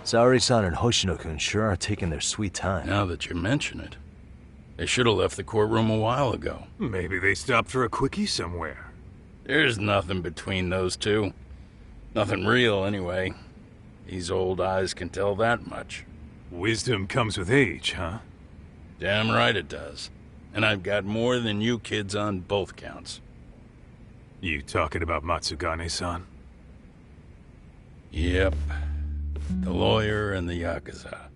Saori-san and Hoshino-kun sure are taking their sweet time. Now that you mention it, they should have left the courtroom a while ago. Maybe they stopped for a quickie somewhere. There's nothing between those two. Nothing real, anyway. These old eyes can tell that much. Wisdom comes with age, huh? Damn right it does. And I've got more than you kids on both counts. You talking about Matsugane-san? Yep. The lawyer and the Yakuza.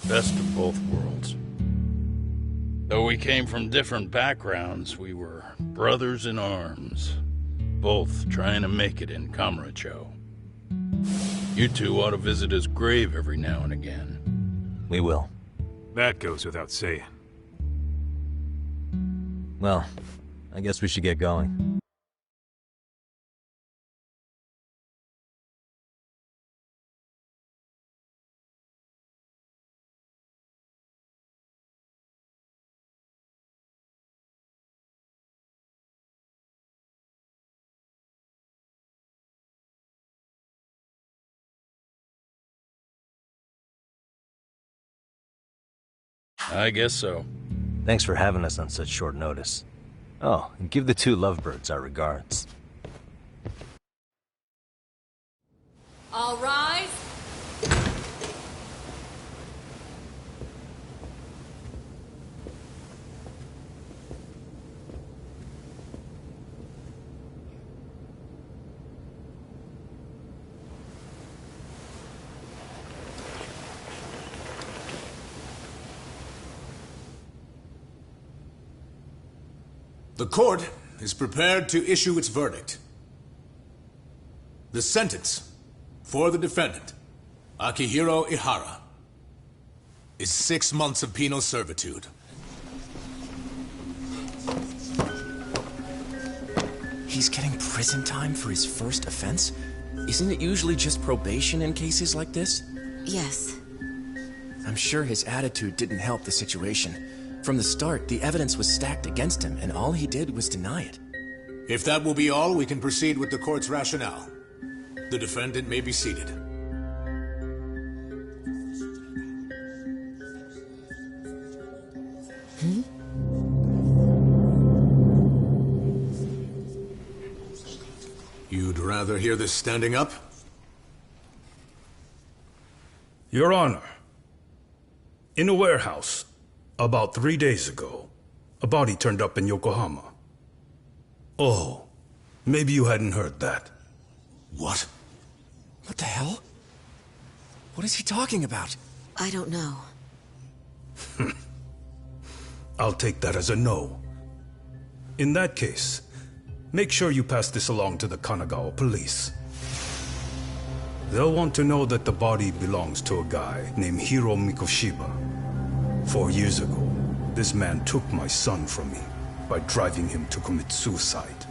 Best of both worlds. Though we came from different backgrounds, we were brothers in arms. Both trying to make it in Kamurocho. You two ought to visit his grave every now and again. We will. That goes without saying. Well, I guess we should get going. I guess so. Thanks for having us on such short notice. Oh, and give the two lovebirds our regards. All rise. The court is prepared to issue its verdict. The sentence for the defendant, Akihiro Ihara, is 6 months of penal servitude. He's getting prison time for his first offense? Isn't it usually just probation in cases like this? Yes. I'm sure his attitude didn't help the situation. From the start, the evidence was stacked against him, and all he did was deny it. If that will be all, we can proceed with the court's rationale. The defendant may be seated. You'd rather hear this standing up? Your Honor, in a warehouse, about 3 days ago, a body turned up in Yokohama. Oh, maybe you hadn't heard that. What? What the hell? What is he talking about? I don't know. I'll take that as a no. In that case, make sure you pass this along to the Kanagawa police. They'll want to know that the body belongs to a guy named Hiro Mikoshiba. 4 years ago, this man took my son from me by driving him to commit suicide.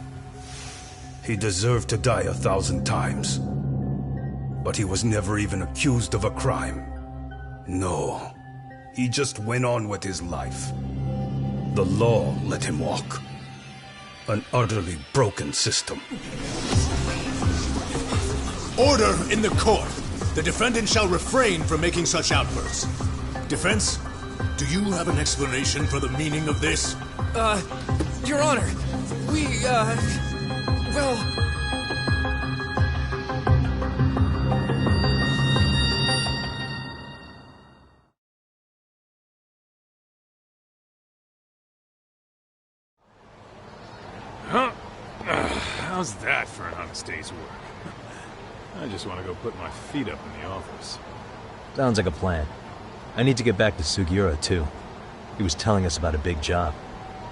He deserved to die 1,000 times, but he was never even accused of a crime. No, he just went on with his life. The law let him walk. An utterly broken system. Order in the court! The defendant shall refrain from making such outbursts. Defense? Do you have an explanation for the meaning of this? Your Honor, well... Huh? How's that for an honest day's work? I just want to go put my feet up in the office. Sounds like a plan. I need to get back to Sugiura, too. He was telling us about a big job.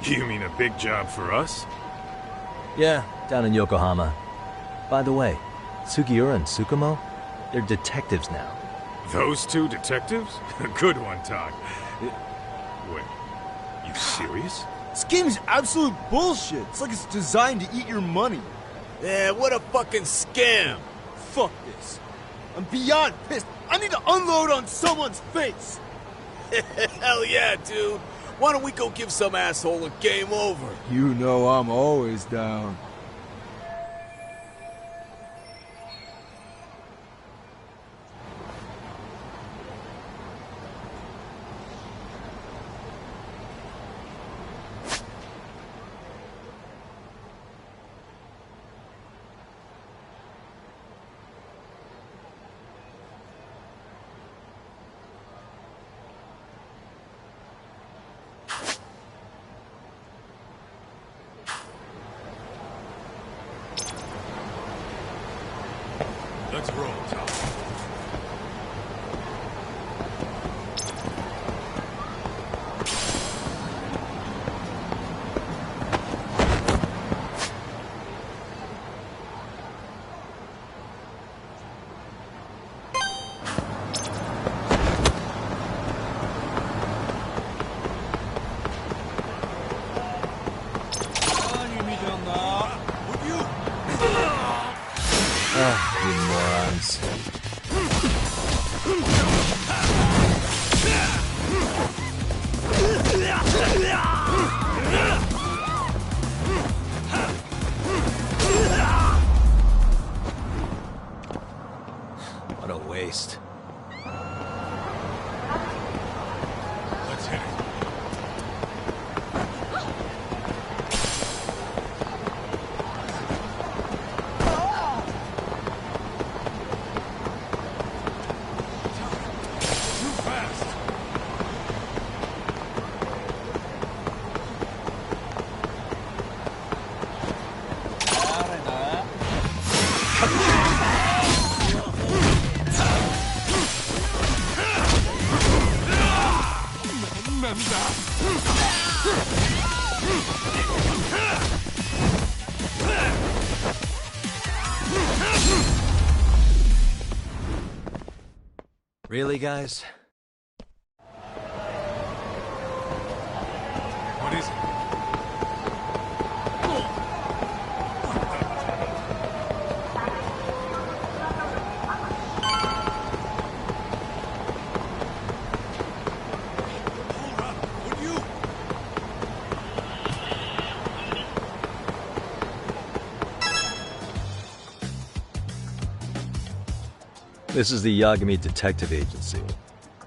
You mean a big job for us? Yeah, down in Yokohama. By the way, Sugiura and Tsukumo, they're detectives now. Those two detectives? Good one, Todd. Wait, you serious? This game's absolute bullshit. It's like it's designed to eat your money. Yeah, what a fucking scam. Fuck this. I'm beyond pissed. I need to unload on someone's face. Hell yeah, dude. Why don't we go give some asshole a game over? You know I'm always down. Let's roll, Tom. You morons. What a waste. Let's hit it. Really, guys? What is it? This is the Yagami Detective Agency.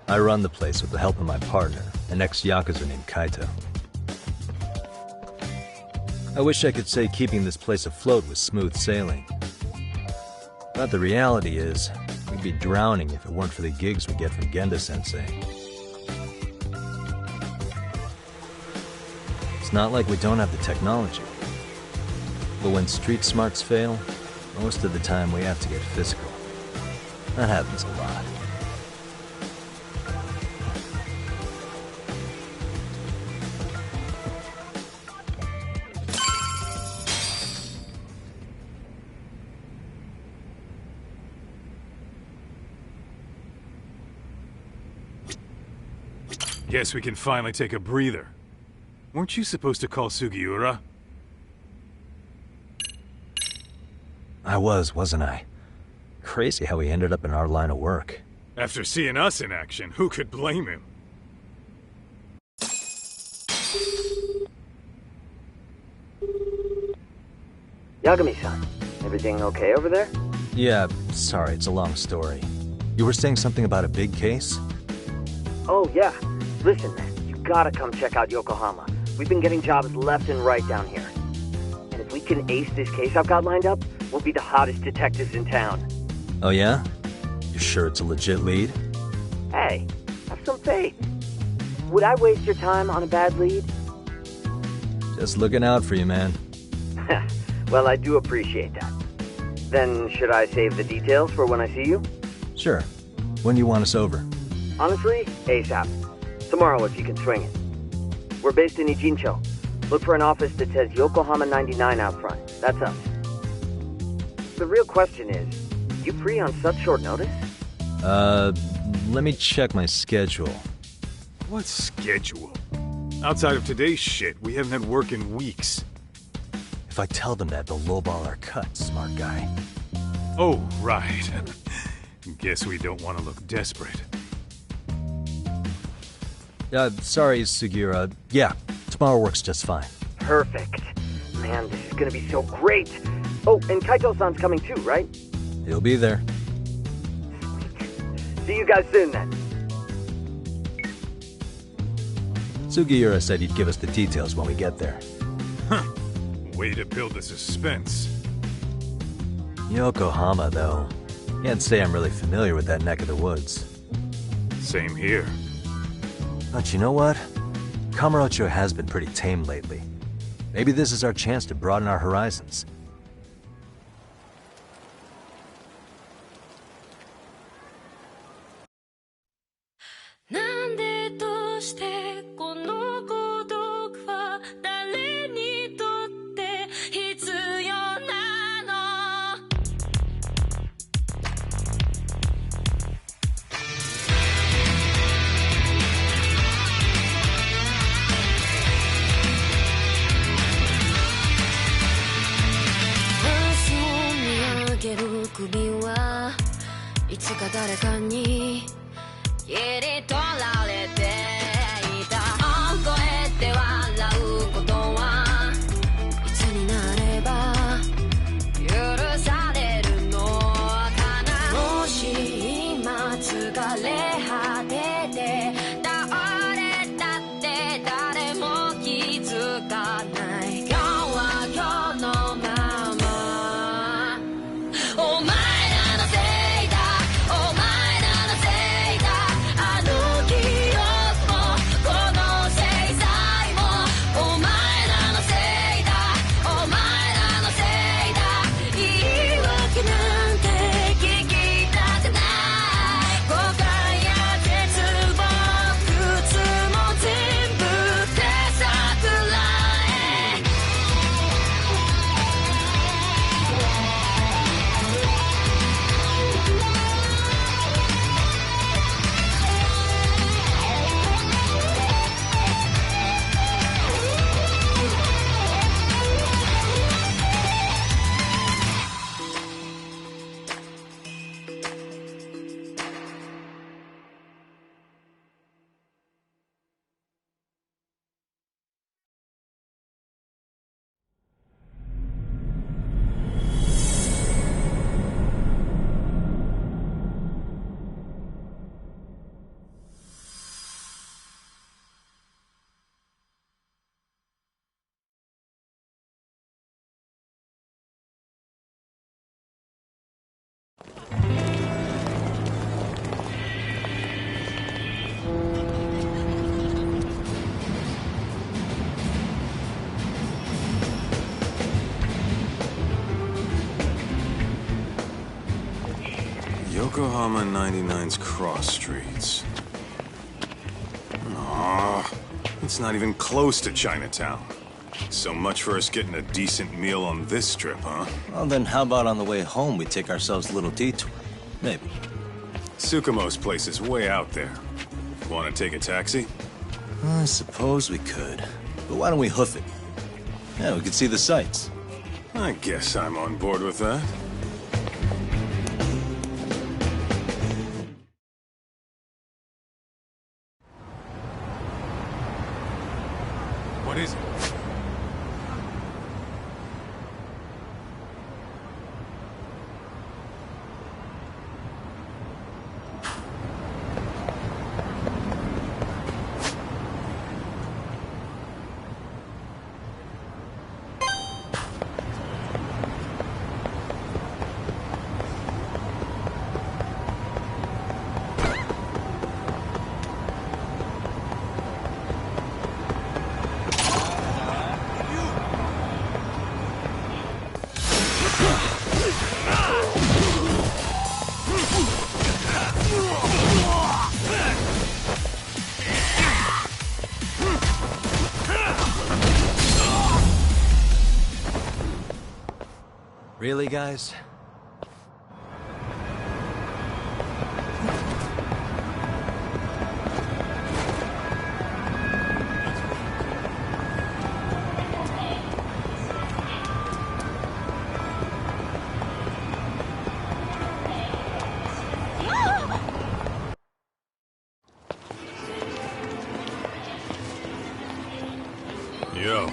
I run the place with the help of my partner, an ex-Yakuza named Kaito. I wish I could say keeping this place afloat was smooth sailing. But the reality is, we'd be drowning if it weren't for the gigs we get from Genda-sensei. It's not like we don't have the technology. But when street smarts fail, most of the time we have to get physical. That happens a lot. Guess we can finally take a breather. Weren't you supposed to call Sugiura? I wasn't I? Crazy how he ended up in our line of work. After seeing us in action, who could blame him? Yagami-san, everything okay over there? Yeah, sorry, it's a long story. You were saying something about a big case? Oh, yeah. Listen, man, you gotta come check out Yokohama. We've been getting jobs left and right down here. And if we can ace this case I've got lined up, we'll be the hottest detectives in town. Oh yeah? You sure it's a legit lead? Hey, have some faith. Would I waste your time on a bad lead? Just looking out for you, man. Well, I do appreciate that. Then, should I save the details for when I see you? Sure. When do you want us over? Honestly, ASAP. Tomorrow if you can swing it. We're based in Ijincho. Look for an office that says Yokohama 99 out front. That's us. The real question is, you free on such short notice? Let me check my schedule. What schedule? Outside of today's shit, we haven't had work in weeks. If I tell them that, they'll lowball our cut, smart guy. Oh, right. Guess we don't want to look desperate. Sorry, Sugiura. Yeah, tomorrow works just fine. Perfect. Man, this is gonna be so great. Oh, and Kaito-san's coming too, right? He'll be there. See you guys soon, then. Sugiura said he'd give us the details when we get there. Huh. Way to build the suspense. Yokohama, though. Can't say I'm really familiar with that neck of the woods. Same here. But you know what? Kamurocho has been pretty tame lately. Maybe this is our chance to broaden our horizons. に切り取られていた超えて笑うことはいつになれば許されるのかなもし今疲れ果てて倒れたって誰も気づかない今日は今日のままお前らのせいだお前らのせいだあの記憶もこの制裁もお前らのせいだお前らのせいだ言い訳なんて聞きたくない誤解や絶望苦痛も全部手桜へYokohama 99's cross streets. Aw, it's not even close to Chinatown. So much for us getting a decent meal on this trip, huh? Well, then how about on the way home we take ourselves a little detour? Maybe. Tsukumo's place is way out there. Want to take a taxi? I suppose we could. But why don't we hoof it? Yeah, we could see the sights. I guess I'm on board with that. What is it? Really, guys? Yo,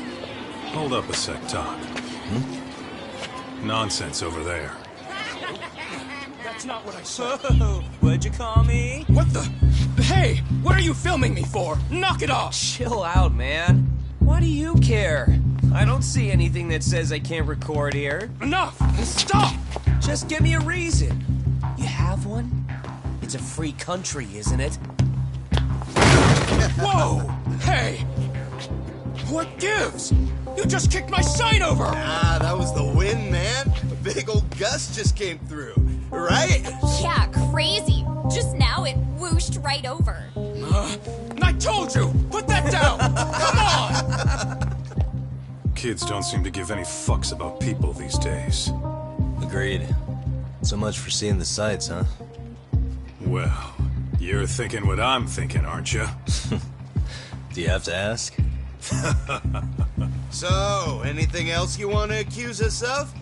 hold up a sec, Doc. Nonsense over there. That's not what I said. What'd you call me? What the? Hey, what are you filming me for? Knock it off! Chill out, man. Why do you care? I don't see anything that says I can't record here. Enough! Stop! Just give me a reason. You have one? It's a free country, isn't it? Whoa! Hey! What gives? You just kicked my sign over! Ah, that was the wind, man. A big old gust just came through, right? Yeah, crazy. Just now it whooshed right over. I told you! Put that down! Come on! Kids don't seem to give any fucks about people these days. Agreed. So much for seeing the sights, huh? Well, you're thinking what I'm thinking, aren't you? Do you have to ask? So, anything else you want to accuse us of?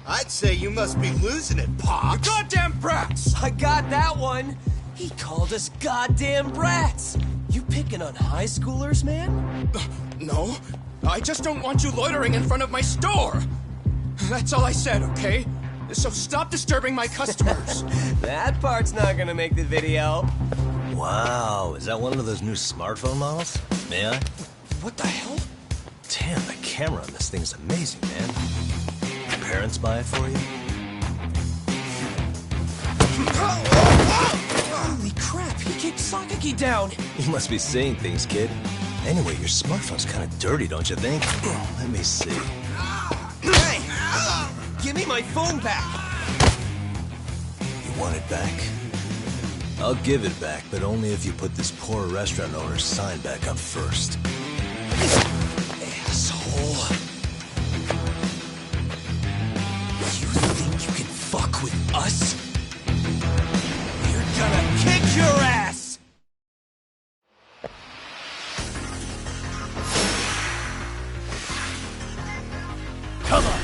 I'd say you must be losing it, Pops. You goddamn brats! I got that one. He called us goddamn brats! You picking on high schoolers, man? No, I just don't want you loitering in front of my store! That's all I said, okay? So stop disturbing my customers! That part's not gonna make the video. Wow, is that one of those new smartphone models? May I? What the hell? Damn, the camera on this thing is amazing, man. Your parents buy it for you? Holy crap, he kicked Sakaki down! You must be seeing things, kid. Anyway, your smartphone's kind of dirty, don't you think? Let me see. Hey! Give me my phone back! You want it back? I'll give it back, but only if you put this poor restaurant owner's sign back up first. Asshole. You think you can fuck with us? We're gonna kick your ass! Come on!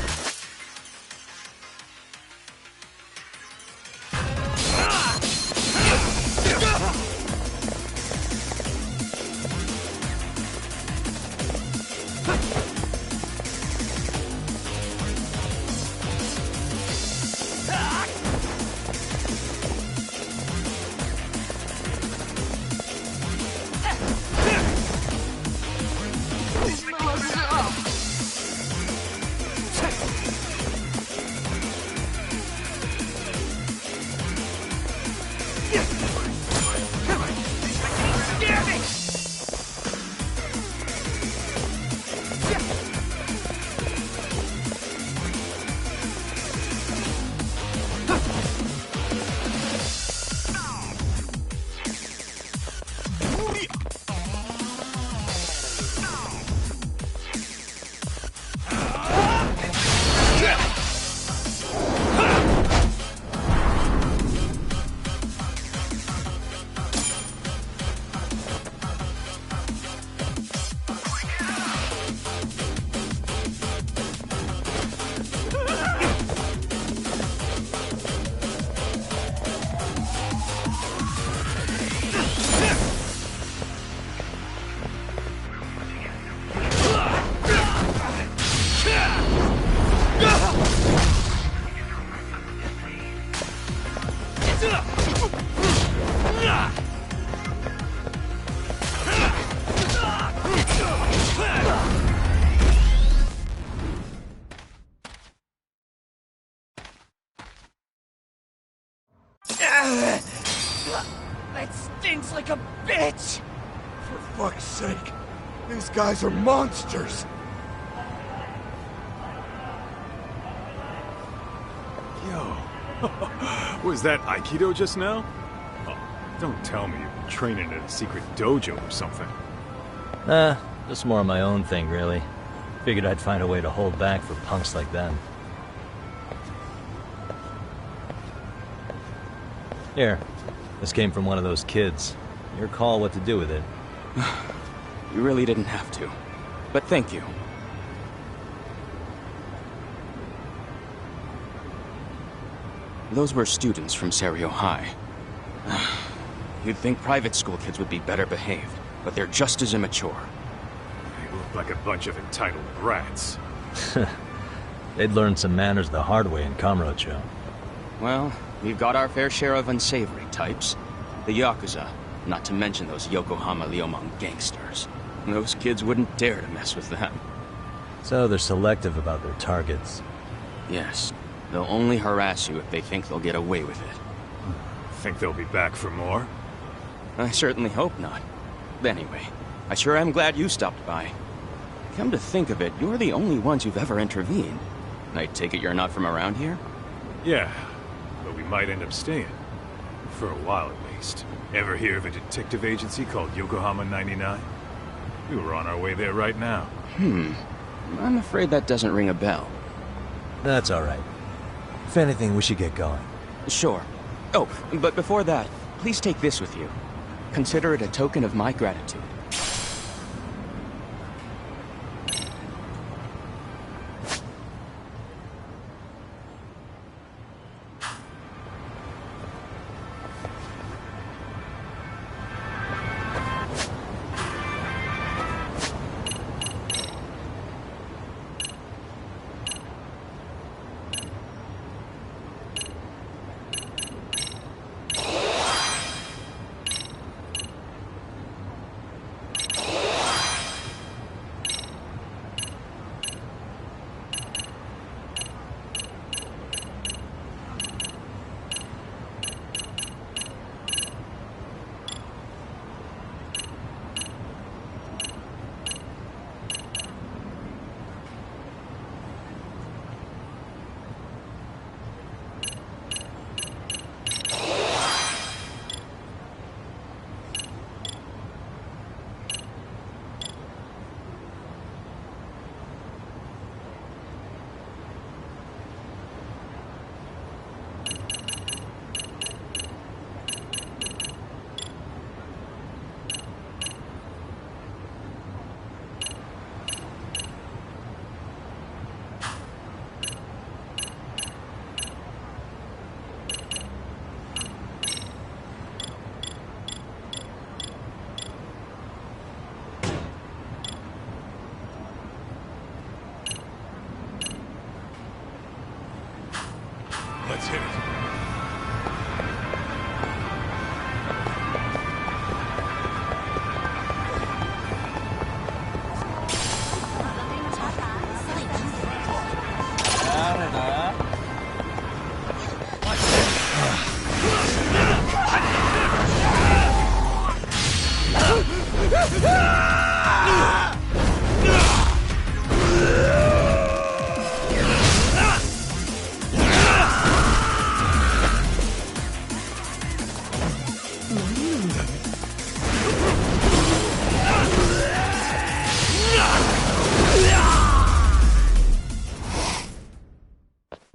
That stinks like a bitch! For fuck's sake, these guys are monsters! Yo, was that Aikido just now? Oh, don't tell me you've been training at a secret dojo or something. Just more of my own thing, really. Figured I'd find a way to hold back for punks like them. Here, this came from one of those kids. Your call what to do with it. You really didn't have to. But thank you. Those were students from Serio High. You'd think private school kids would be better behaved, but they're just as immature. They look like a bunch of entitled brats. They'd learned some manners the hard way in Kamurocho. Well, we've got our fair share of unsavory types. The Yakuza, not to mention those Yokohama Liomang gangsters. Those kids wouldn't dare to mess with them. So they're selective about their targets. Yes. They'll only harass you if they think they'll get away with it. Think they'll be back for more? I certainly hope not. Anyway, I sure am glad you stopped by. Come to think of it, you're the only ones who've ever intervened. I take it you're not from around here? Yeah, but we might end up staying. For a while at least. Ever hear of a detective agency called Yokohama 99? We were on our way there right now. I'm afraid that doesn't ring a bell. That's alright. If anything, we should get going. Sure. Oh, but before that, please take this with you. Consider it a token of my gratitude.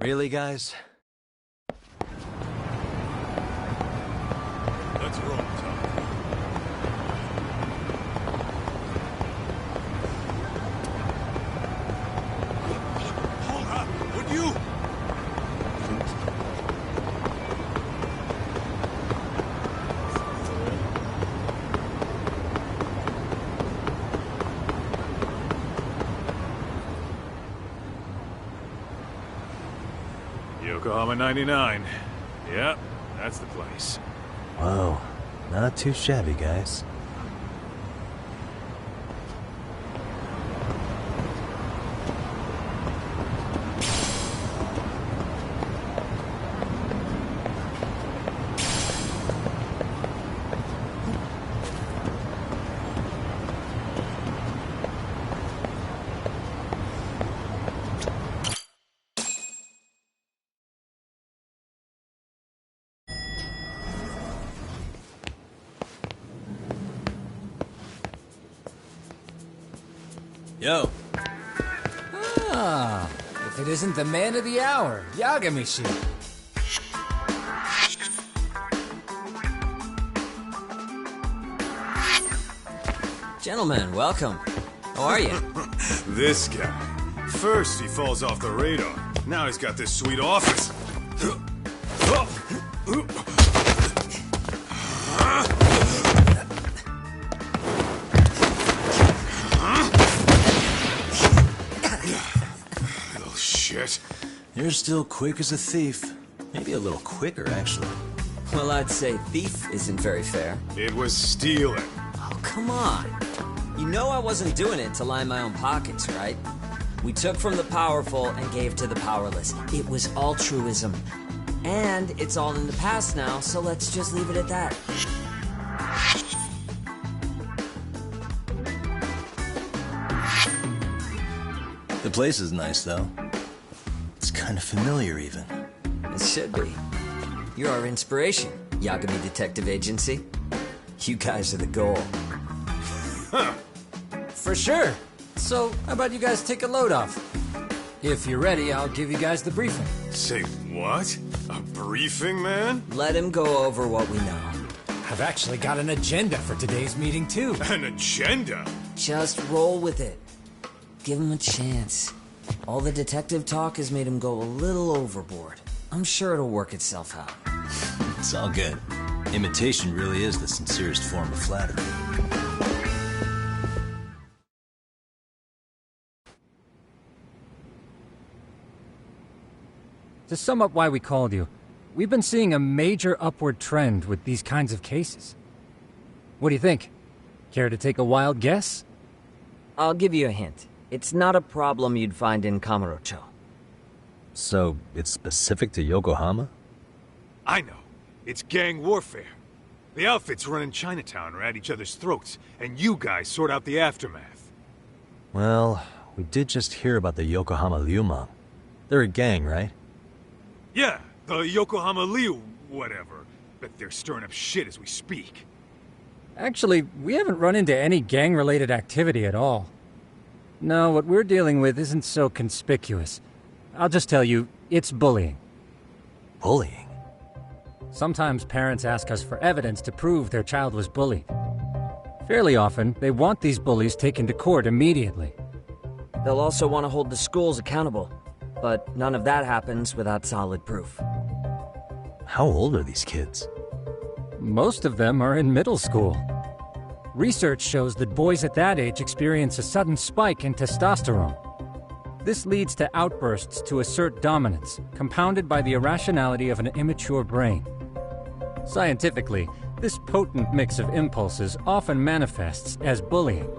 Really, guys? Let's roll, Tom. Hold up! Would you? Yokohama 99. Yep, that's the place. Whoa, not too shabby, guys. Yo. Ah, if it isn't the man of the hour, Yagami-shi. Gentlemen, welcome. How are you? This guy. First he falls off the radar. Now he's got this sweet office. You're still quick as a thief. Maybe a little quicker, actually. Well, I'd say thief isn't very fair. It was stealing. Oh, come on. You know I wasn't doing it to line my own pockets, right? We took from the powerful and gave to the powerless. It was altruism. And it's all in the past now, so let's just leave it at that. The place is nice, though. It's kind of familiar, even. It should be. You're our inspiration, Yagami Detective Agency. You guys are the goal. Huh. For sure. So, how about you guys take a load off? If you're ready, I'll give you guys the briefing. Say what? A briefing, man? Let him go over what we know. I've actually got an agenda for today's meeting, too. An agenda? Just roll with it. Give him a chance. All the detective talk has made him go a little overboard. I'm sure it'll work itself out. It's all good. Imitation really is the sincerest form of flattery. To sum up why we called you, we've been seeing a major upward trend with these kinds of cases. What do you think? Care to take a wild guess? I'll give you a hint. It's not a problem you'd find in Kamurocho. So, it's specific to Yokohama? I know. It's gang warfare. The outfits running Chinatown are at each other's throats, and you guys sort out the aftermath. Well, we did just hear about the Yokohama Liumang. They're a gang, right? Yeah, the Yokohama Liu whatever. But they're stirring up shit as we speak. Actually, we haven't run into any gang-related activity at all. No, what we're dealing with isn't so conspicuous. I'll just tell you, it's bullying. Bullying? Sometimes parents ask us for evidence to prove their child was bullied. Fairly often, they want these bullies taken to court immediately. They'll also want to hold the schools accountable, but none of that happens without solid proof. How old are these kids? Most of them are in middle school. Research shows that boys at that age experience a sudden spike in testosterone. This leads to outbursts to assert dominance, compounded by the irrationality of an immature brain. Scientifically, this potent mix of impulses often manifests as bullying.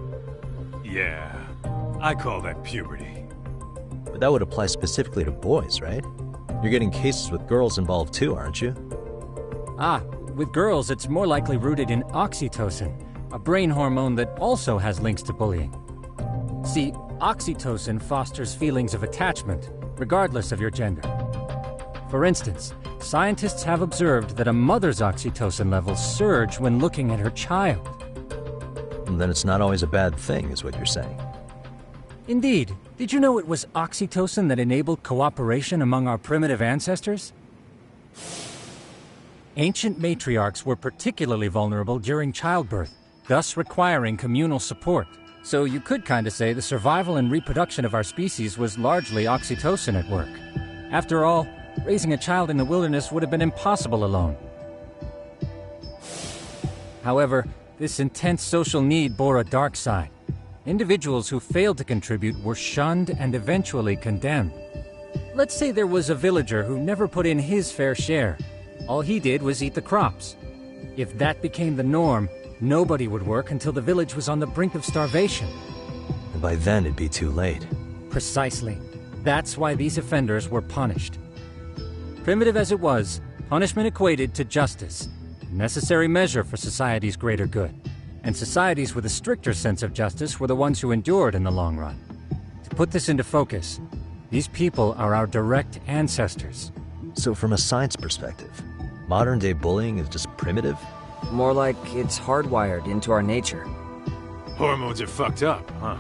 Yeah, I call that puberty. But that would apply specifically to boys, right? You're getting cases with girls involved too, aren't you? Ah, with girls it's more likely rooted in oxytocin, a brain hormone that also has links to bullying. See, oxytocin fosters feelings of attachment, regardless of your gender. For instance, scientists have observed that a mother's oxytocin levels surge when looking at her child. And then it's not always a bad thing, is what you're saying. Indeed. Did you know it was oxytocin that enabled cooperation among our primitive ancestors? Ancient matriarchs were particularly vulnerable during childbirth, thus requiring communal support. So you could kinda say the survival and reproduction of our species was largely oxytocin at work. After all, raising a child in the wilderness would have been impossible alone. However, this intense social need bore a dark side. Individuals who failed to contribute were shunned and eventually condemned. Let's say there was a villager who never put in his fair share. All he did was eat the crops. If that became the norm, nobody would work until the village was on the brink of starvation. And by then it'd be too late. Precisely. That's why these offenders were punished. Primitive as it was, punishment equated to justice, a necessary measure for society's greater good. And societies with a stricter sense of justice were the ones who endured in the long run. To put this into focus, these people are our direct ancestors. So from a science perspective, modern-day bullying is just primitive? More like it's hardwired into our nature. Hormones are fucked up, huh?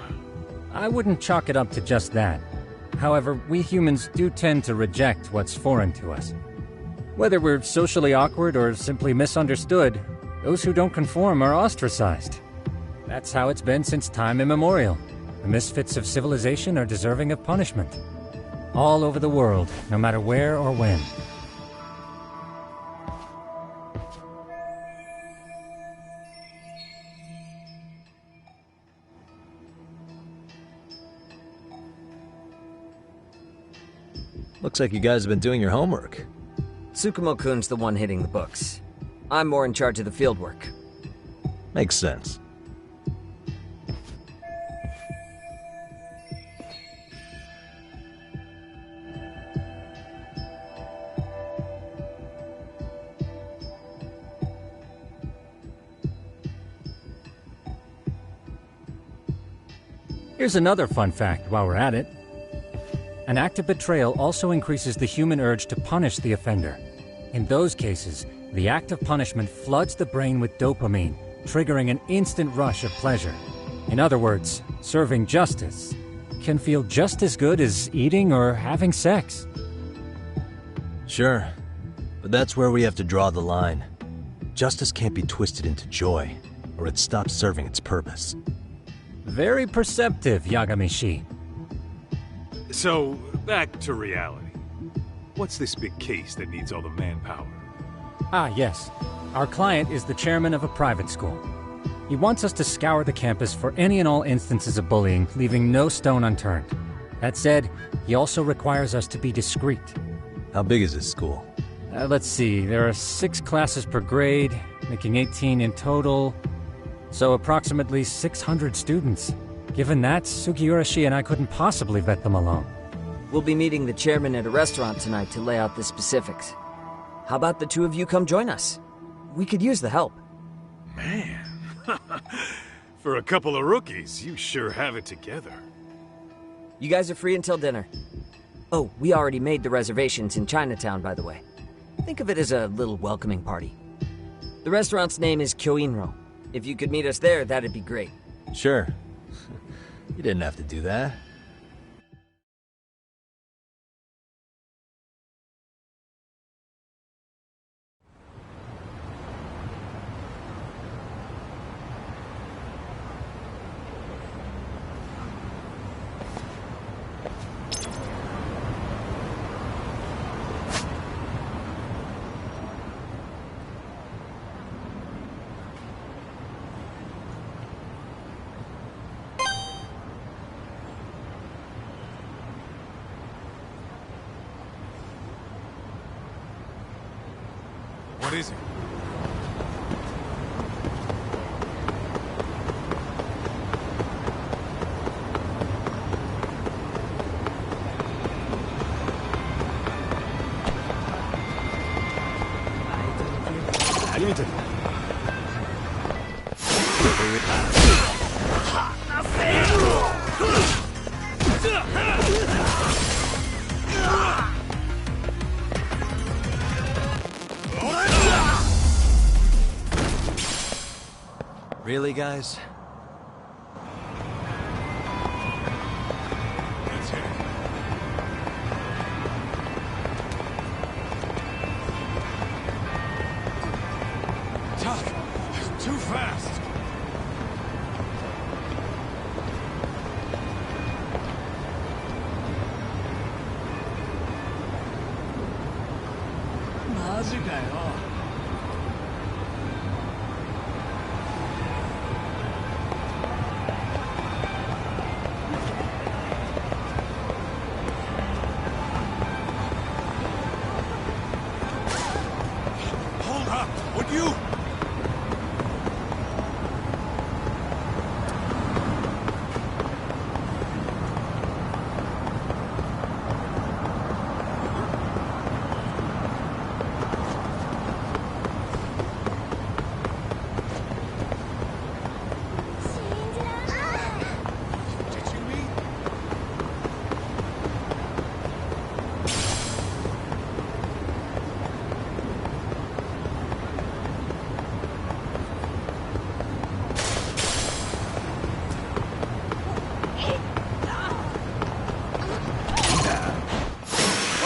I wouldn't chalk it up to just that. However, we humans do tend to reject what's foreign to us. Whether we're socially awkward or simply misunderstood, those who don't conform are ostracized. That's how it's been since time immemorial. The misfits of civilization are deserving of punishment. All over the world, no matter where or when. Looks like you guys have been doing your homework. Tsukumo-kun's the one hitting the books. I'm more in charge of the field work. Makes sense. Here's another fun fact while we're at it. An act of betrayal also increases the human urge to punish the offender. In those cases, the act of punishment floods the brain with dopamine, triggering an instant rush of pleasure. In other words, serving justice can feel just as good as eating or having sex. Sure, but that's where we have to draw the line. Justice can't be twisted into joy, or it stops serving its purpose. Very perceptive, Yagami-shi. So, back to reality. What's this big case that needs all the manpower? Ah, yes. Our client is the chairman of a private school. He wants us to scour the campus for any and all instances of bullying, leaving no stone unturned. That said, he also requires us to be discreet. How big is this school? Let's see, there are 6 classes per grade, making 18 in total. So approximately 600 students. Given that, Sugiurashi and I couldn't possibly vet them alone. We'll be meeting the chairman at a restaurant tonight to lay out the specifics. How about the two of you come join us? We could use the help. Man, for a couple of rookies, you sure have it together. You guys are free until dinner. Oh, we already made the reservations in Chinatown, by the way. Think of it as a little welcoming party. The restaurant's name is Kyoinro. If you could meet us there, that'd be great. Sure. You didn't have to do that. What is it? Really, guys? Fuck! Too fast! Hold up! Would you?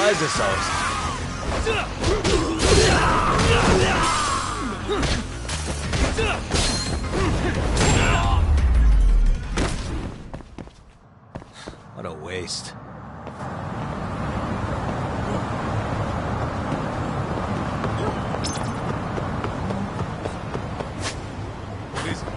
Why is this always... What a waste. What is it?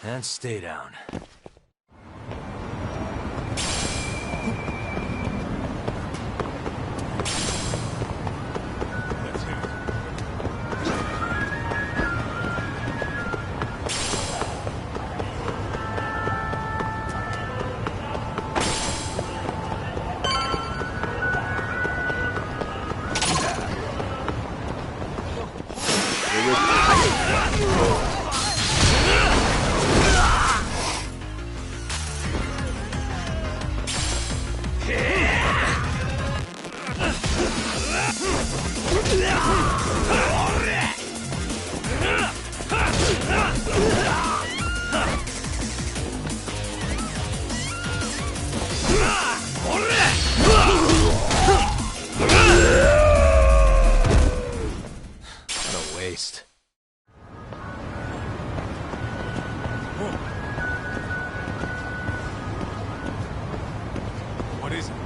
And stay down. What is it?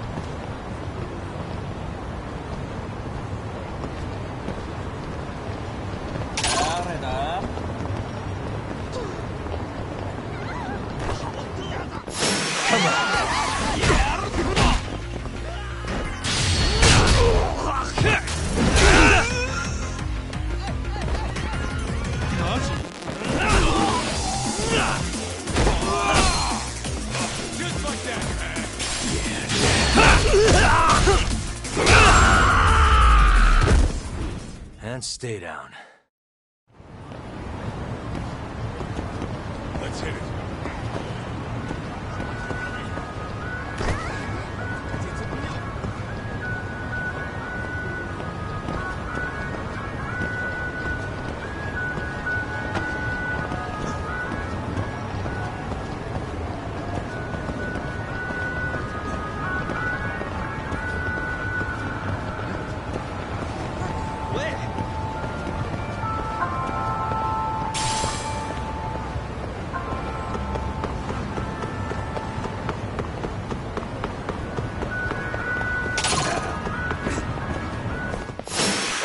And stay down. Let's hit it.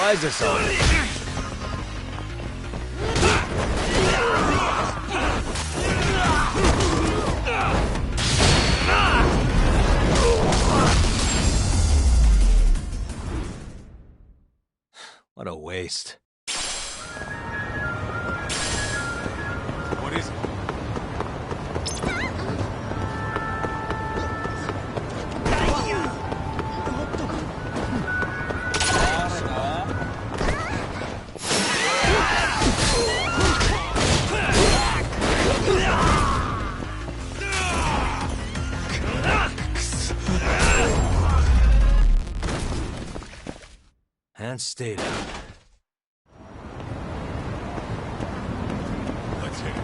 Why is this on? What a waste. What is it? And stay down. Let's hit it.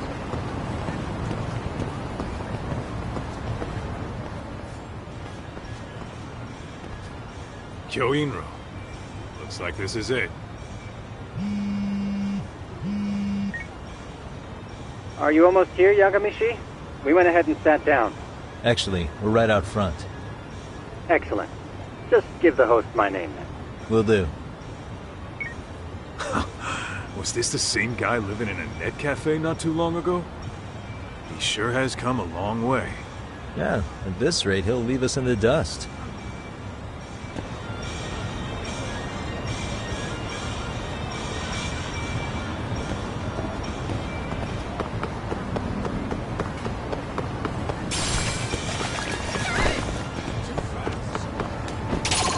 Kyoinro. Looks like this is it. Are you almost here, Yagamishi? We went ahead and sat down. Actually, we're right out front. Excellent. Just give the host my name then. Will do. Was this the same guy living in a net cafe not too long ago? He sure has come a long way. Yeah, at this rate, he'll leave us in the dust.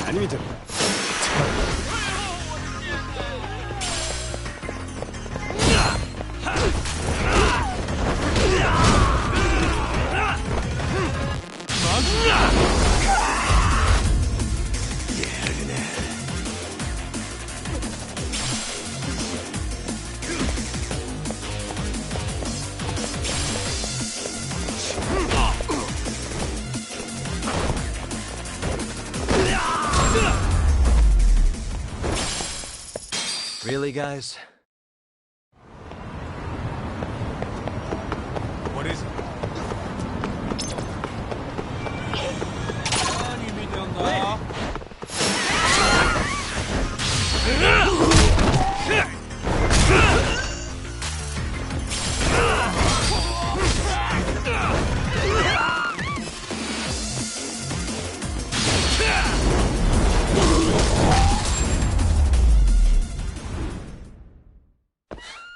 I need to... Really, guys? What is it?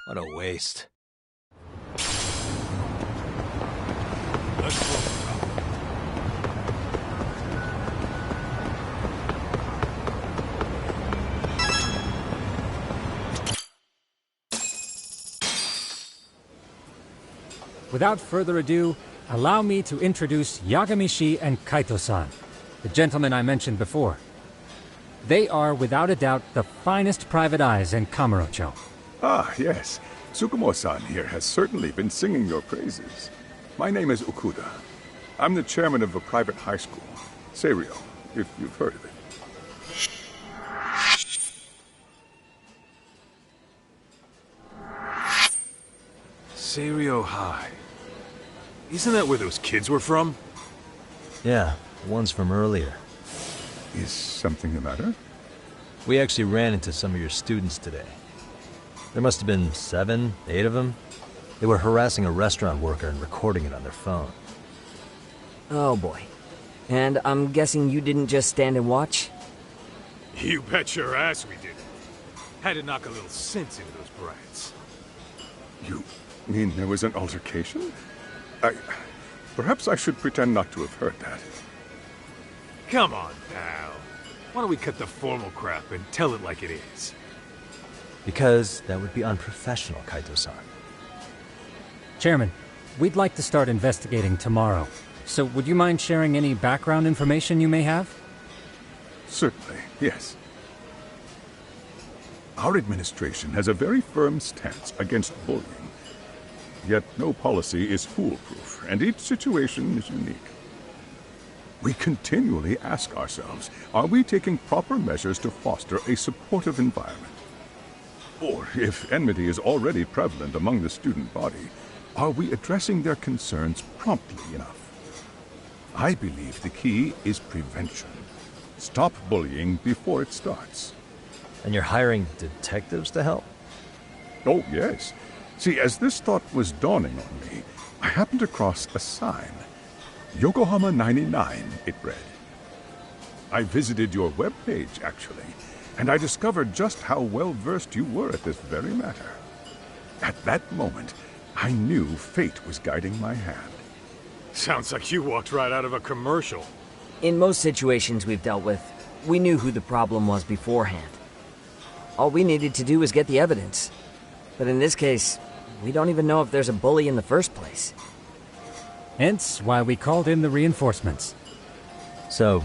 What a waste. Let's go. Without further ado, allow me to introduce Yagamishi and Kaito-san, the gentlemen I mentioned before. They are, without a doubt, the finest private eyes in Kamurocho. Ah, yes. Tsukumo-san here has certainly been singing your praises. My name is Okuda. I'm the chairman of a private high school, Seiryo, if you've heard of it. Seiryo High. Isn't that where those kids were from? Yeah, the ones from earlier. Is something the matter? We actually ran into some of your students today. There must have been 7, 8 of them. They were harassing a restaurant worker and recording it on their phone. Oh boy. And I'm guessing you didn't just stand and watch? You bet your ass we did. Had to knock a little sense into those brats. You mean there was an altercation? Perhaps I should pretend not to have heard that. Come on, pal. Why don't we cut the formal crap and tell it like it is? Because that would be unprofessional, Kaito-san. Chairman, we'd like to start investigating tomorrow. So would you mind sharing any background information you may have? Certainly, yes. Our administration has a very firm stance against bullying. Yet no policy is foolproof, and each situation is unique. We continually ask ourselves, are we taking proper measures to foster a supportive environment? Or, if enmity is already prevalent among the student body, are we addressing their concerns promptly enough? I believe the key is prevention. Stop bullying before it starts. And you're hiring detectives to help? Oh, yes. See, as this thought was dawning on me, I happened across a sign. Yokohama 99, it read. I visited your webpage, actually, and I discovered just how well-versed you were at this very matter. At that moment, I knew fate was guiding my hand. Sounds like you walked right out of a commercial. In most situations we've dealt with, we knew who the problem was beforehand. All we needed to do was get the evidence. But in this case, we don't even know if there's a bully in the first place. Hence why we called in the reinforcements. So,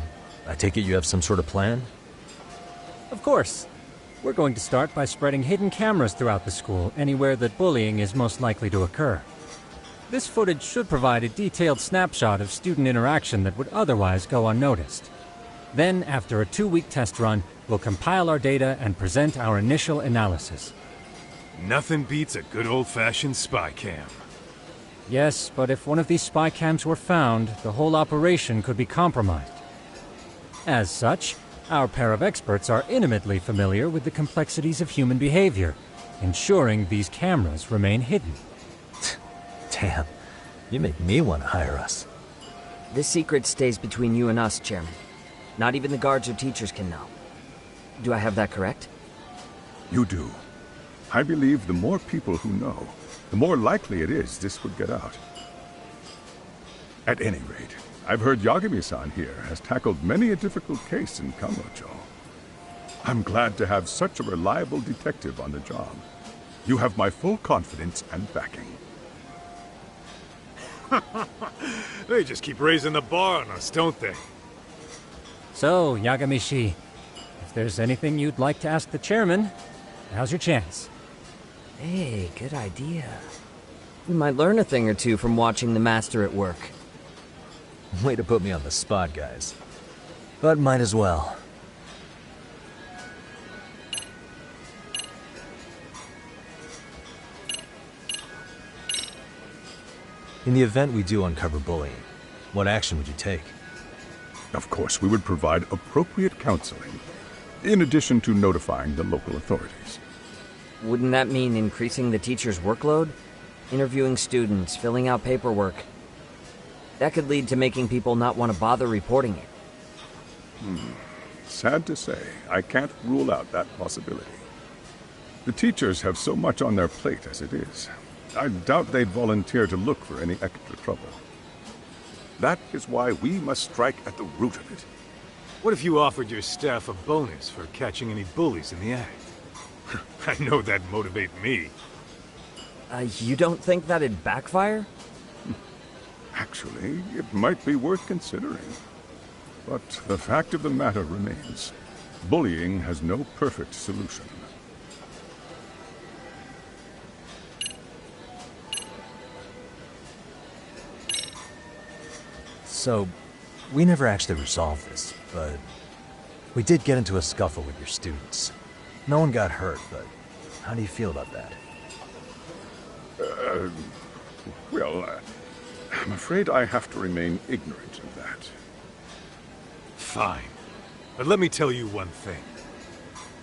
I take it you have some sort of plan? Of course. We're going to start by spreading hidden cameras throughout the school, anywhere that bullying is most likely to occur. This footage should provide a detailed snapshot of student interaction that would otherwise go unnoticed. Then, after a 2-week test run, we'll compile our data and present our initial analysis. Nothing beats a good old-fashioned spy cam. Yes, but if one of these spy cams were found, the whole operation could be compromised. As such, our pair of experts are intimately familiar with the complexities of human behavior, ensuring these cameras remain hidden. Damn, you make me want to hire us. This secret stays between you and us, Chairman. Not even the guards or teachers can know. Do I have that correct? You do. I believe the more people who know, the more likely it is this would get out. At any rate, I've heard Yagami-san here has tackled many a difficult case in Kamurocho. I'm glad to have such a reliable detective on the job. You have my full confidence and backing. They just keep raising the bar on us, don't they? So, Yagami-shi, if there's anything you'd like to ask the chairman, now's your chance. Hey, good idea. We might learn a thing or two from watching the master at work. Way to put me on the spot, guys. But might as well. In the event we do uncover bullying, what action would you take? Of course, we would provide appropriate counseling, in addition to notifying the local authorities. Wouldn't that mean increasing the teacher's workload? Interviewing students, filling out paperwork. That could lead to making people not want to bother reporting it. Sad to say, I can't rule out that possibility. The teachers have so much on their plate as it is. I doubt they'd volunteer to look for any extra trouble. That is why we must strike at the root of it. What if you offered your staff a bonus for catching any bullies in the act? I know that'd motivate me. You don't think that'd backfire? Actually, it might be worth considering. But the fact of the matter remains, bullying has no perfect solution. So, we never actually resolved this, but we did get into a scuffle with your students. No one got hurt, but how do you feel about that? I'm afraid I have to remain ignorant of that. Fine. But let me tell you one thing.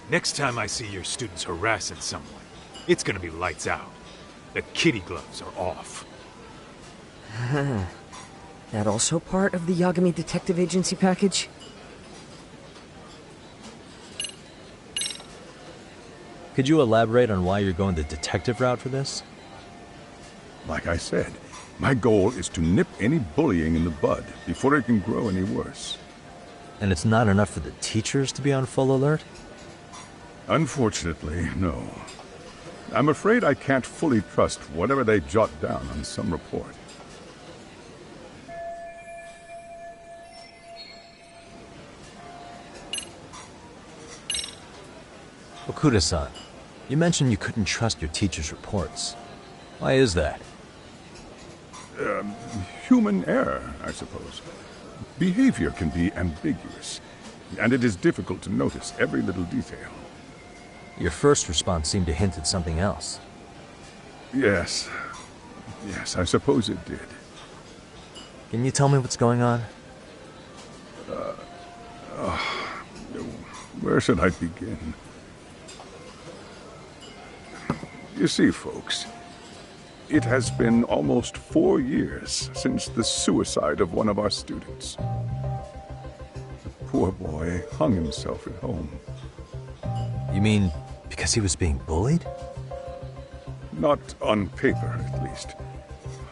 Next time I see your students harassing someone, it's gonna be lights out. The kitty gloves are off. That also part of the Yagami Detective Agency package? Could you elaborate on why you're going the detective route for this? Like I said, my goal is to nip any bullying in the bud before it can grow any worse. And it's not enough for the teachers to be on full alert? Unfortunately, no. I'm afraid I can't fully trust whatever they jot down on some report. Okuda-san, you mentioned you couldn't trust your teacher's reports. Why is that? Human error, I suppose. Behavior can be ambiguous, and it is difficult to notice every little detail. Your first response seemed to hint at something else. Yes, I suppose it did. Can you tell me what's going on? Where should I begin? You see, folks, it has been almost 4 years since the suicide of one of our students. The poor boy hung himself at home. You mean because he was being bullied? Not on paper, at least.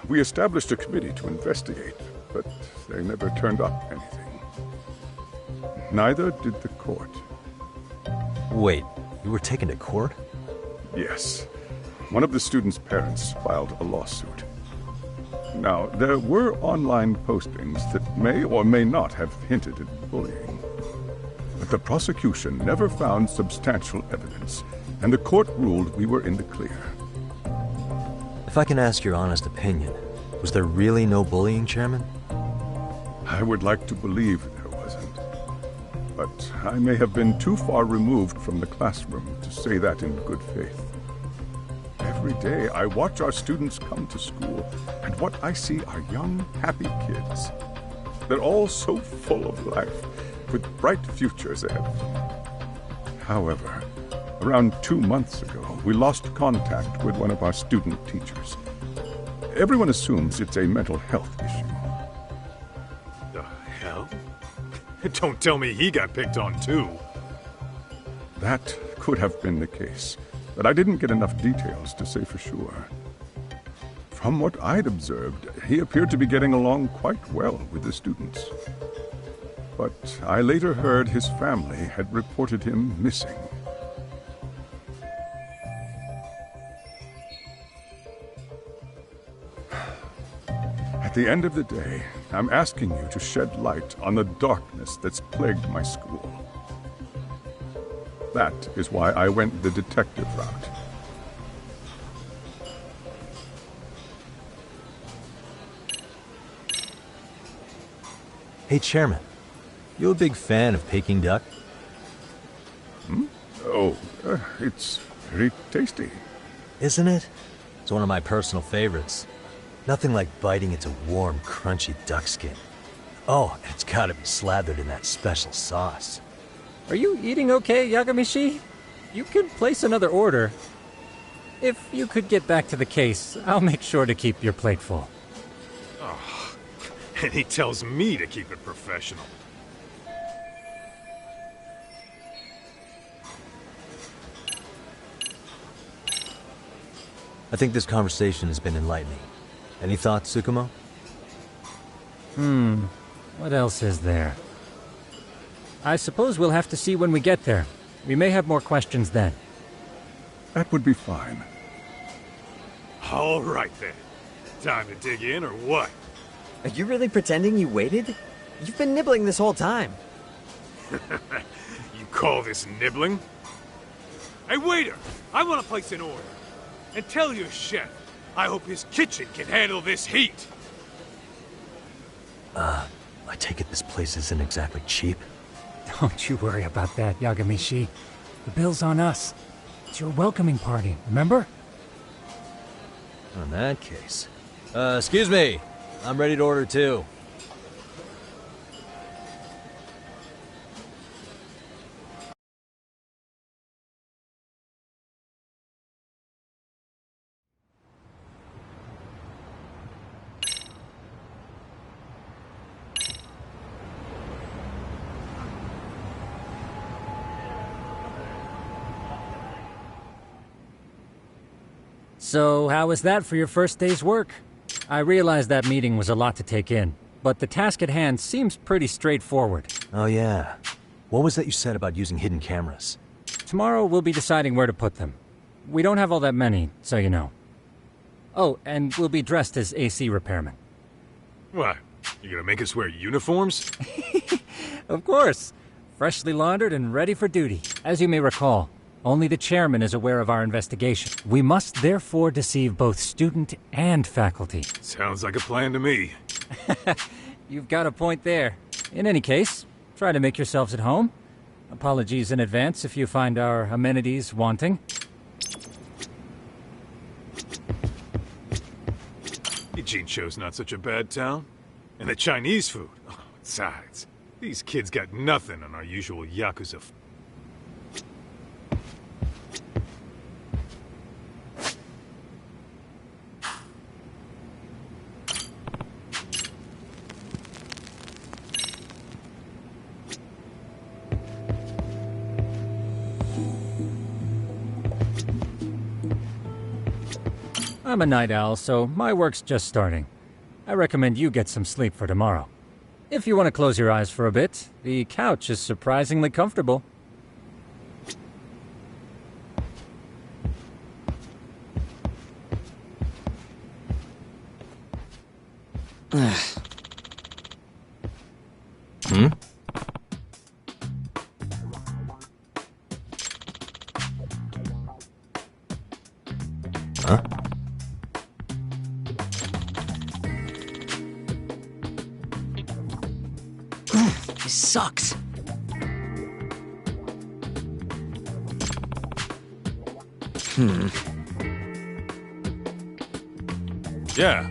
We established a committee to investigate, but they never turned up anything. Neither did the court. Wait, you were taken to court? Yes. One of the students' parents filed a lawsuit. Now, there were online postings that may or may not have hinted at bullying. But the prosecution never found substantial evidence, and the court ruled we were in the clear. If I can ask your honest opinion, was there really no bullying, Chairman? I would like to believe there wasn't. But I may have been too far removed from the classroom to say that in good faith. Every day I watch our students come to school, and what I see are young, happy kids. They're all so full of life, with bright futures ahead of them. However, around 2 months ago, we lost contact with one of our student teachers. Everyone assumes it's a mental health issue. The hell? Don't tell me he got picked on too. That could have been the case, but I didn't get enough details to say for sure. From what I'd observed, he appeared to be getting along quite well with the students. But I later heard his family had reported him missing. At the end of the day, I'm asking you to shed light on the darkness that's plagued my school. That is why I went the detective route. Hey, Chairman, you a big fan of Peking duck? Oh, it's very tasty. Isn't it? It's one of my personal favorites. Nothing like biting into warm, crunchy duck skin. Oh, and it's gotta be slathered in that special sauce. Are you eating okay, Yagamishi? You could place another order. If you could get back to the case, I'll make sure to keep your plate full. Oh, and he tells me to keep it professional. I think this conversation has been enlightening. Any thoughts, Tsukumo? What else is there? I suppose we'll have to see when we get there. We may have more questions then. That would be fine. All right then. Time to dig in or what? Are you really pretending you waited? You've been nibbling this whole time. You call this nibbling? Hey waiter, I want to place an order. And tell your chef, I hope his kitchen can handle this heat. I take it this place isn't exactly cheap? Don't you worry about that, Yagamishi. The bill's on us. It's your welcoming party, remember? In that case. Excuse me. I'm ready to order too. So, how was that for your first day's work? I realize that meeting was a lot to take in, but the task at hand seems pretty straightforward. Oh yeah. What was that you said about using hidden cameras? Tomorrow we'll be deciding where to put them. We don't have all that many, so you know. Oh, and we'll be dressed as AC repairmen. What? You gonna make us wear uniforms? Of course. Freshly laundered and ready for duty. As you may recall, only the chairman is aware of our investigation. We must therefore deceive both student and faculty. Sounds like a plan to me. You've got a point there. In any case, try to make yourselves at home. Apologies in advance if you find our amenities wanting. Ijincho's not such a bad town. And the Chinese food. Oh, besides, these kids got nothing on our usual Yakuza. I'm a night owl, so my work's just starting. I recommend you get some sleep for tomorrow. If you want to close your eyes for a bit, the couch is surprisingly comfortable. Hmm? Huh? This sucks. Yeah.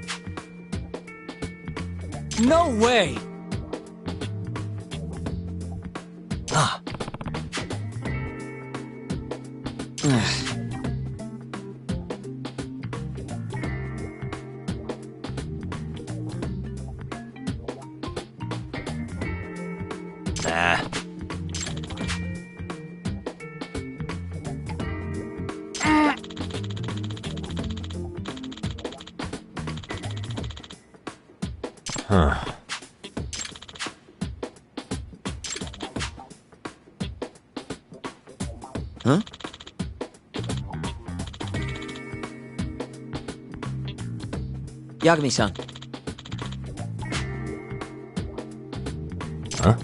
No way! Ah. Nah. Huh. Huh? Yagami-san. Huh?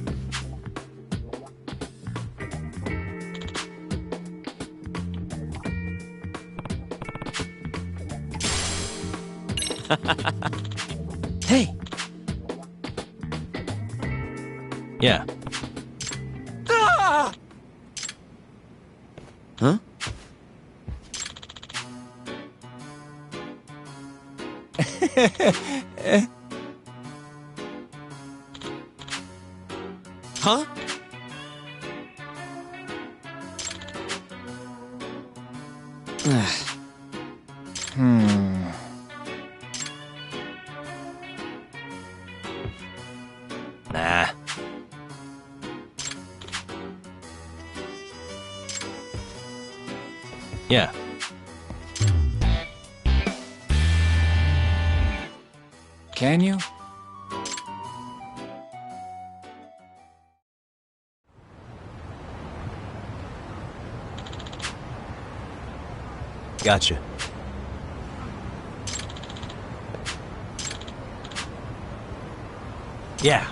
Hey! Yeah. Ah! Huh? Huh? Nah. Yeah. Can you? Gotcha. Yeah.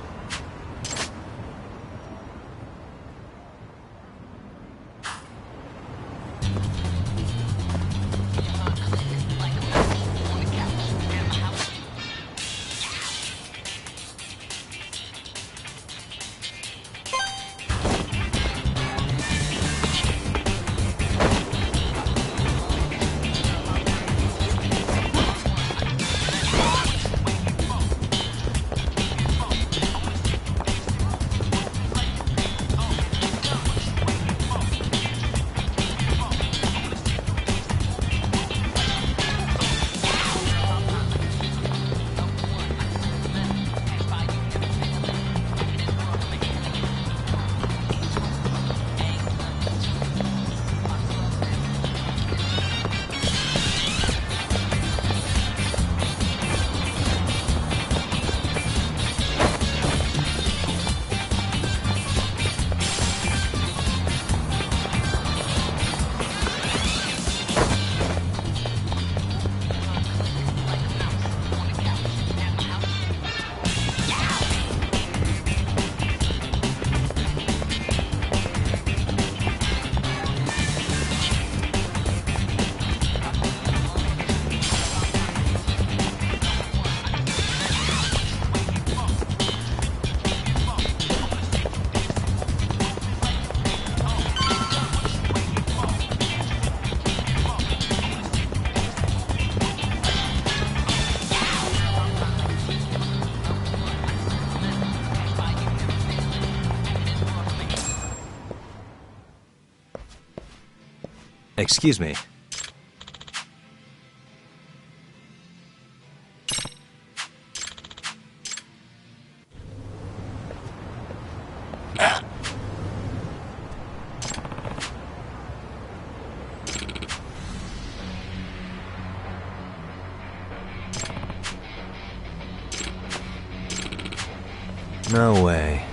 Excuse me. No way.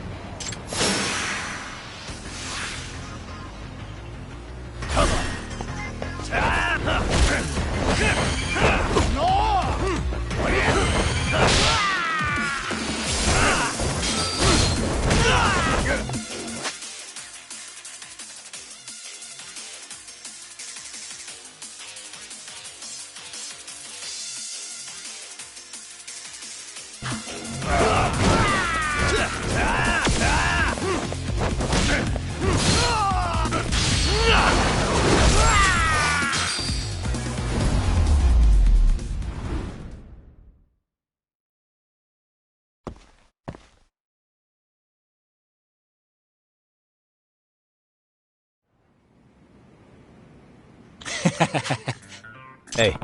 Hey.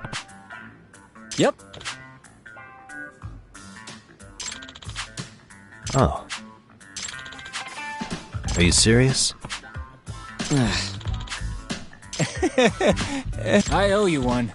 Yep. Oh. Are you serious? I owe you one.